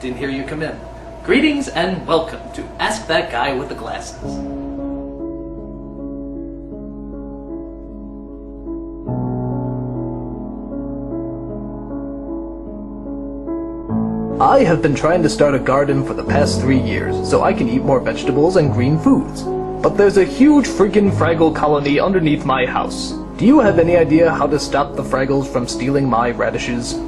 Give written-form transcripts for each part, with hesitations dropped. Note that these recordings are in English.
didn't hear you come in. Greetings and welcome to Ask That Guy with the Glasses. I have been trying to start a garden for the past 3 years, so I can eat more vegetables and green foods. But there's a huge freaking Fraggle colony underneath my house. Do you have any idea how to stop the Fraggles from stealing my radishes?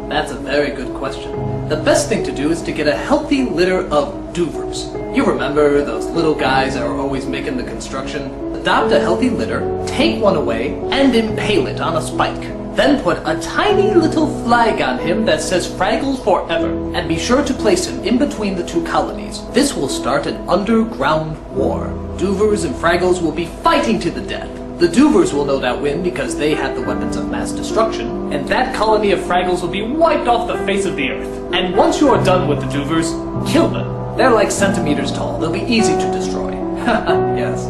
That's a very good question. The best thing to do is to get a healthy litter of duvers. You remember those little guys that are always making the construction? Adopt a healthy litter, take one away, and impale it on a spike. Then put a tiny little flag on him that says Fraggles Forever, and be sure to place him in between the two colonies. This will start an underground war. Duvers and Fraggles will be fighting to the death. The Duvers will no doubt win because they have the weapons of mass destruction, and that colony of Fraggles will be wiped off the face of the earth. And once you are done with the Duvers, kill them. They're like centimeters tall. They'll be easy to destroy. Haha, yes.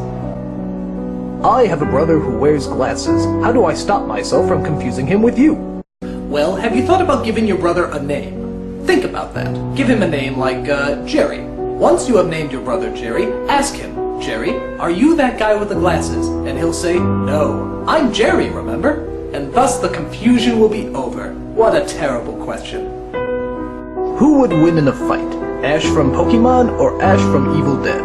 I have a brother who wears glasses. How do I stop myself from confusing him with you? Well, have you thought about giving your brother a name? Think about that. Give him a name like, Jerry. Once you have named your brother Jerry, ask him, Jerry, are you that guy with the glasses? And he'll say, no, I'm Jerry, remember? And thus the confusion will be over. What a terrible question. Who would win in a fight? Ash from Pokemon or Ash from Evil Dead?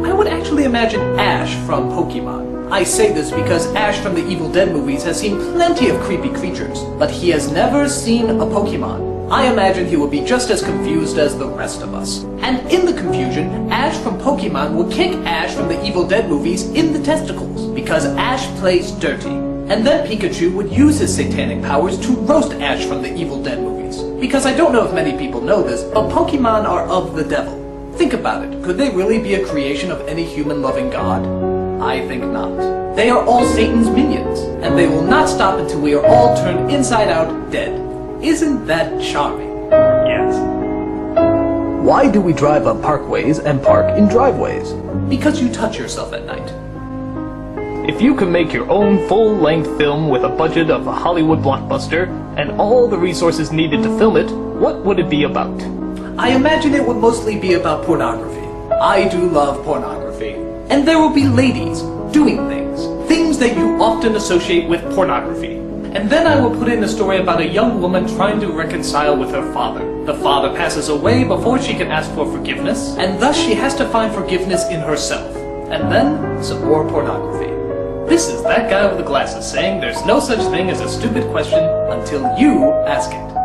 I would actually imagine Ash from Pokemon. I say this because Ash from the Evil Dead movies has seen plenty of creepy creatures, but he has never seen a Pokemon. I imagine he will be just as confused as the rest of us. And in the confusion, Ash from Pokemon will kick Ash from the Evil Dead movies in the testicles, because Ash plays dirty. And then Pikachu would use his satanic powers to roast Ash from the Evil Dead movies. Because I don't know if many people know this, but Pokemon are of the devil. Think about it, could they really be a creation of any human-loving god? I think not. They are all Satan's minions, and they will not stop until we are all turned inside out dead. Isn't that charming? Yes. Why do we drive on parkways and park in driveways? Because you touch yourself at night. If you could make your own full-length film with a budget of a Hollywood blockbuster and all the resources needed to film it, what would it be about? I imagine it would mostly be about pornography. I do love pornography. And there will be ladies doing things that you often associate with pornography. And then I will put in a story about a young woman trying to reconcile with her father. The father passes away before she can ask for forgiveness, and thus she has to find forgiveness in herself. And then, some more pornography. This is that guy with the glasses saying there's no such thing as a stupid question until you ask it.